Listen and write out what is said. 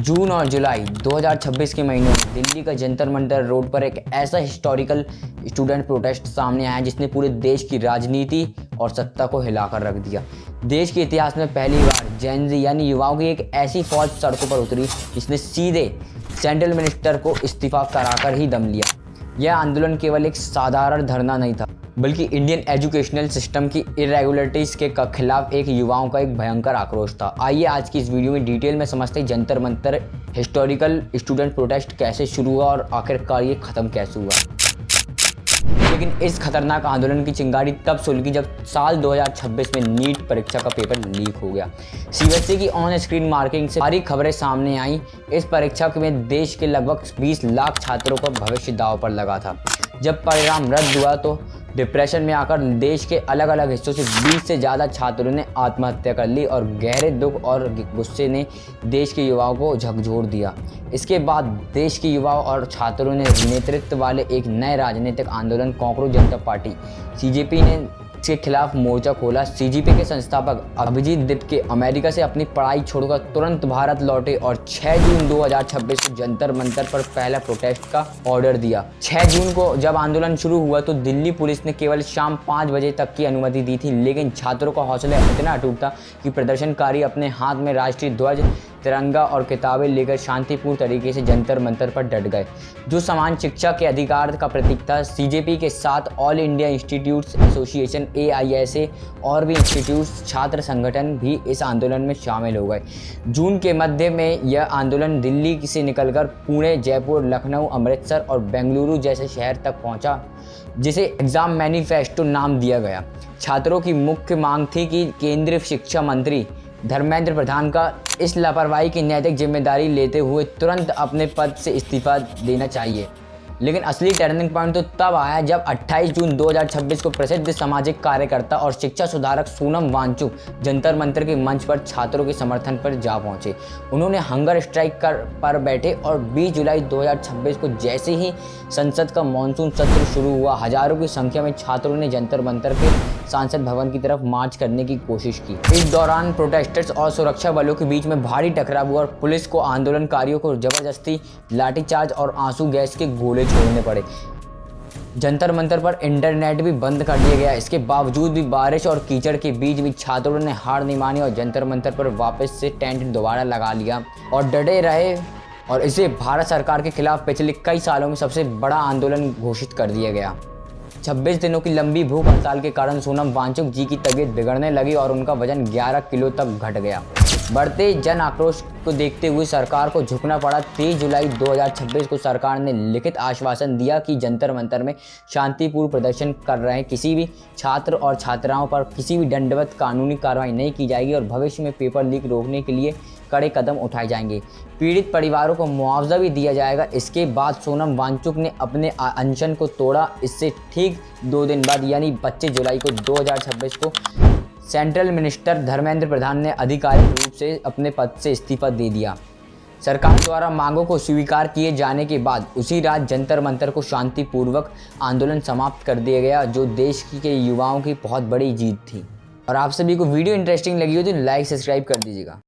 जून और जुलाई 2026 के महीनों में दिल्ली का जंतर मंतर रोड पर एक ऐसा हिस्टोरिकल स्टूडेंट प्रोटेस्ट सामने आया जिसने पूरे देश की राजनीति और सत्ता को हिलाकर रख दिया। देश के इतिहास में पहली बार जेन ज़ी यानी युवाओं की एक ऐसी फौज सड़कों पर उतरी जिसने सीधे सेंट्रल मिनिस्टर को इस्तीफा कराकर ही दम लिया। यह आंदोलन केवल एक साधारण धरना नहीं था, बल्कि इंडियन एजुकेशनल सिस्टम की इरेगुलरिटीज़ के खिलाफ एक युवाओं का एक भयंकर आक्रोश था। आइए आज की इस वीडियो में डिटेल में समझते हैं Jantar Mantar historical student protest कैसे शुरू हुआ और आखिरकार ये ख़त्म कैसे हुआ। लेकिन इस खतरनाक आंदोलन की चिंगारी तब सुलगी जब साल 2026 में नीट परीक्षा का पेपर लीक हो गया। सीबीएसई की ऑन स्क्रीन मार्किंग से सारी खबरें सामने आई। इस परीक्षा में देश के लगभग 20 लाख छात्रों का भविष्य दांव पर लगा था। जब परिणाम रद्द हुआ तो डिप्रेशन में आकर देश के अलग अलग हिस्सों से 20 से ज़्यादा छात्रों ने आत्महत्या कर ली और गहरे दुख और गुस्से ने देश के युवाओं को झकझोर दिया। इसके बाद देश के युवाओं और छात्रों ने नेतृत्व वाले एक नए राजनीतिक आंदोलन कॉकरोच जनता पार्टी सीजेपी ने के खिलाफ मोर्चा खोला। सीजेपी के संस्थापक अभिजीत दीप अमेरिका से अपनी पढ़ाई छोड़कर तुरंत भारत लौटे और 6 जून 2026 को जंतर मंतर पर पहला प्रोटेस्ट का ऑर्डर दिया। 6 जून को जब आंदोलन शुरू हुआ तो दिल्ली पुलिस ने केवल शाम 5 बजे तक की अनुमति दी थी, लेकिन छात्रों का हौसला इतना अटूट था कि प्रदर्शनकारी अपने हाथ में राष्ट्रीय ध्वज, तिरंगा और किताबें लेकर शांतिपूर्ण तरीके से जंतर मंतर पर डट गए, जो समान शिक्षा के अधिकार का प्रतीक था। सीजेपी के साथ all India institutes association AISA और भी इंस्टीट्यूट्स छात्र संगठन भी इस आंदोलन में शामिल हो गए। जून के मध्य में यह आंदोलन दिल्ली से निकलकर पुणे, जयपुर, लखनऊ, अमृतसर और बेंगलुरु जैसे शहर तक पहुंचा, जिसे एग्जाम मैनिफेस्टो नाम दिया गया। छात्रों की मुख्य मांग थी कि केंद्रीय शिक्षा मंत्री धर्मेंद्र प्रधान का इस लापरवाही की नैतिक जिम्मेदारी लेते हुए तुरंत अपने पद से इस्तीफा देना चाहिए। लेकिन असली टर्निंग पॉइंट तो तब आया जब 28 जून 2026 को प्रसिद्ध सामाजिक कार्यकर्ता और शिक्षा सुधारक सोनम वांगचुक जंतर मंतर के मंच पर छात्रों के समर्थन पर जा पहुंचे। उन्होंने हंगर स्ट्राइक पर बैठे और 20 जुलाई 2026 को जैसे ही संसद का मानसून सत्र शुरू हुआ, हजारों की संख्या में छात्रों ने जंतर मंतर के संसद भवन की तरफ मार्च करने की कोशिश की। इस दौरान प्रोटेस्टर्स और सुरक्षा बलों के बीच में भारी टकराव हुआ और पुलिस को आंदोलनकारियों को जबरदस्ती लाठीचार्ज और आंसू गैस के गोले छोड़ने पड़े। जंतर मंतर पर इंटरनेट भी बंद कर दिया गया। इसके बावजूद भी बारिश और कीचड़ के बीच भी छात्रों ने हार नहीं मानी और जंतर मंतर पर वापस से टेंट दोबारा लगा लिया और डटे रहे और इसे भारत सरकार के खिलाफ पिछले कई सालों में सबसे बड़ा आंदोलन घोषित कर दिया गया। 26 दिनों की लंबी भूख हड़ताल के कारण सोनम वांगचुक जी की तबीयत बिगड़ने लगी और उनका वजन 11 किलो तक घट गया। बढ़ते जन आक्रोश को देखते हुए सरकार को झुकना पड़ा। 23 जुलाई 2026 को सरकार ने लिखित आश्वासन दिया कि जंतर मंतर में शांतिपूर्ण प्रदर्शन कर रहे किसी भी छात्र और छात्राओं पर किसी भी दंडवत कानूनी कार्रवाई नहीं की जाएगी और भविष्य में पेपर लीक रोकने के लिए कड़े कदम उठाए जाएंगे। पीड़ित परिवारों को मुआवजा भी दिया जाएगा। इसके बाद सोनम वांगचुक ने अपने अनशन को तोड़ा। इससे ठीक 2 दिन बाद यानी 25 जुलाई को 2026 को सेंट्रल मिनिस्टर धर्मेंद्र प्रधान ने आधिकारिक रूप से अपने पद से इस्तीफा दे दिया। सरकार द्वारा मांगों को स्वीकार किए जाने के बाद उसी रात जंतर मंतर को शांतिपूर्वक आंदोलन समाप्त कर दिया गया, जो देश के युवाओं की बहुत बड़ी जीत थी। और आप सभी को वीडियो इंटरेस्टिंग लगी हो तो लाइक सब्सक्राइब कर दीजिएगा।